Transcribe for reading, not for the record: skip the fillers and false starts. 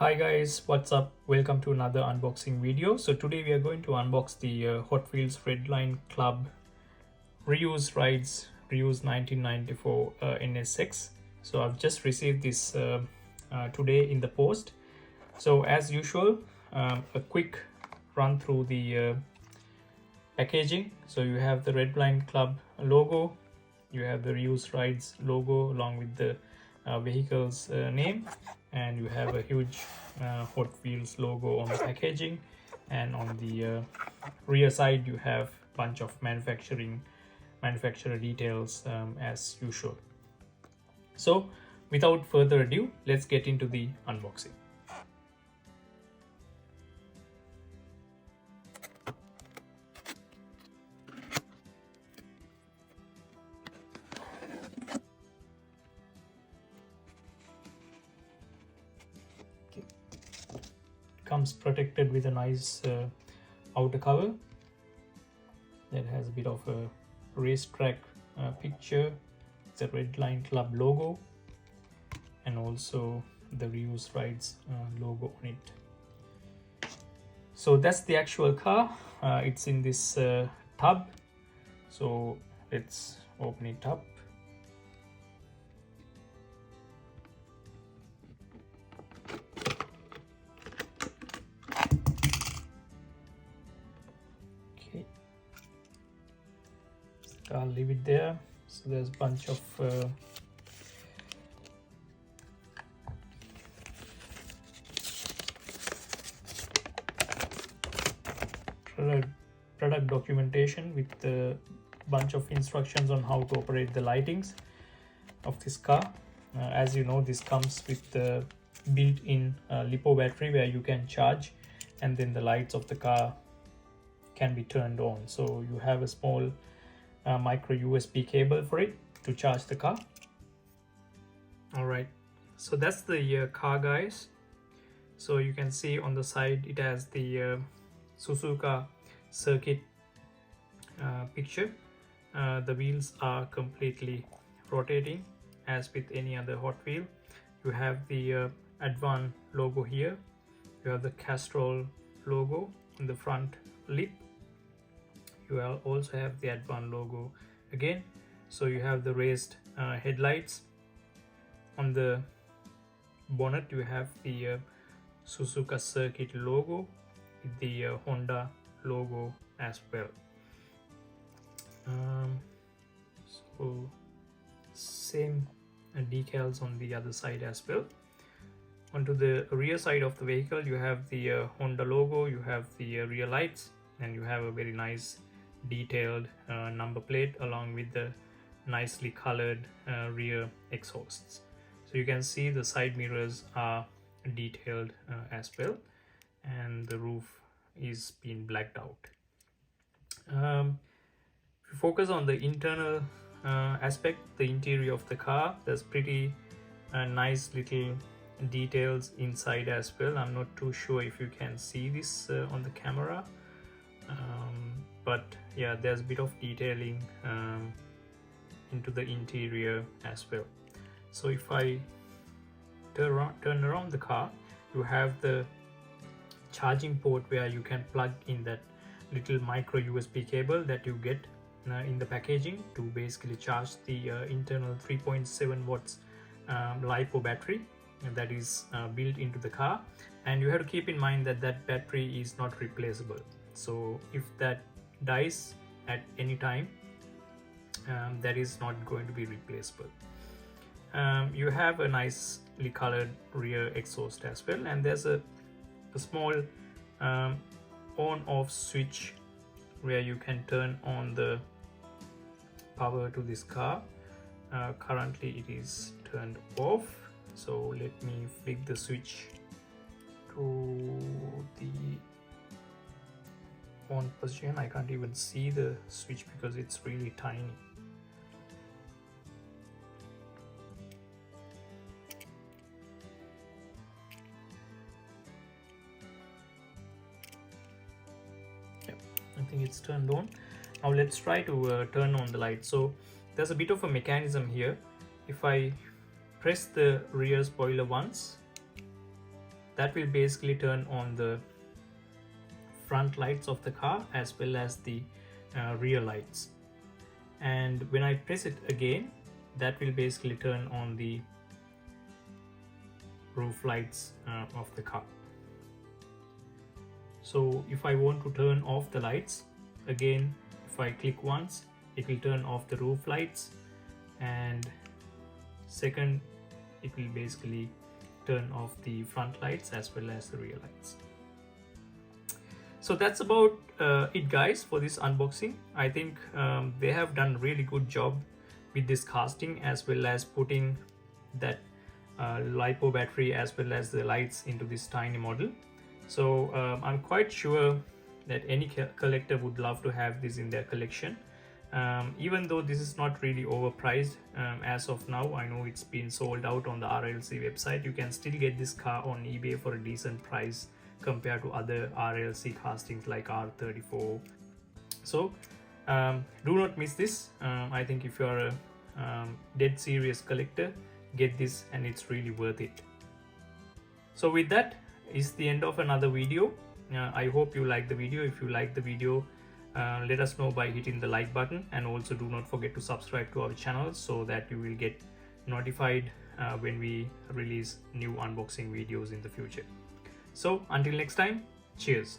Hi guys, what's up? Welcome to another unboxing video. So today we are going to unbox the Hot Wheels Redline Club Reuse Rides Reuse 1994 NSX. So I've just received this today in the post. So as usual, a quick run through the packaging. So you have the Redline Club logo, you have the Reuse Rides logo along with the vehicle's name, and you have a huge Hot Wheels logo on the packaging, and on the rear side you have a bunch of manufacturer details as usual. So without further ado, let's get into the unboxing. Comes protected with a nice outer cover that has a bit of a racetrack picture. It's a Redline Club logo and also the Reuse Rides logo on it. So that's the actual car. It's in this tub. So let's open it up. I'll leave it there. So there's a bunch of product documentation with a bunch of instructions on how to operate the lightings of this car. As you know, this comes with the built-in LiPo battery where you can charge, and then the lights of the car can be turned on. So you have a small micro USB cable for it to charge the car. All right, so that's the car, guys. So you can see on the side it has the Suzuka circuit picture. The wheels are completely rotating as with any other Hot Wheel. You have the Advan logo here. You have the Castrol logo in the front lip. You will also have the Advan logo again. So you have the raised headlights. On the bonnet you have the Suzuka circuit logo with the Honda logo as well. So same decals on the other side as well. Onto the rear side of the vehicle you have the Honda logo, you have the rear lights, and you have a very nice detailed number plate along with the nicely colored rear exhausts. So you can see the side mirrors are detailed as well, and the roof is being blacked out. If you focus on the internal aspect, the interior of the car, there's pretty nice little details inside as well. I'm not too sure if you can see this on the camera, but yeah, there's a bit of detailing into the interior as well. So if I turn around the car, you have the charging port where you can plug in that little micro USB cable that you get in the packaging to basically charge the internal 3.7 watts LiPo battery that is built into the car. And you have to keep in mind that that battery is not replaceable. So if that dies at any time, that is not going to be replaceable. You have a nicely colored rear exhaust as well, and there's a small on-off switch where you can turn on the power to this car. Currently it is turned off, so let me flick the switch to the on position. I can't even see the switch because it's really tiny. I think it's turned on. Now let's try to turn on the light. So there's a bit of a mechanism here. If I press the rear spoiler once, that will basically turn on the front lights of the car as well as the rear lights. And when I press it again, that will basically turn on the roof lights of the car. So if I want to turn off the lights, again, if I click once, it will turn off the roof lights, and second, it will basically turn off the front lights as well as the rear lights. So that's about it, guys, for this unboxing. I think they have done a really good job with this casting, as well as putting that LiPo battery as well as the lights into this tiny model. So I'm quite sure that any collector would love to have this in their collection. Even though this is not really overpriced as of now, I know it's been sold out on the RLC website. You can still get this car on eBay for a decent price compared to other RLC castings like R34. So do not miss this. I think if you are a dead serious collector, get this, and it's really worth it. So with that is the end of another video. I hope you like the video. If you like the video, let us know by hitting the like button, and also do not forget to subscribe to our channel so that you will get notified when we release new unboxing videos in the future. So until next time, cheers.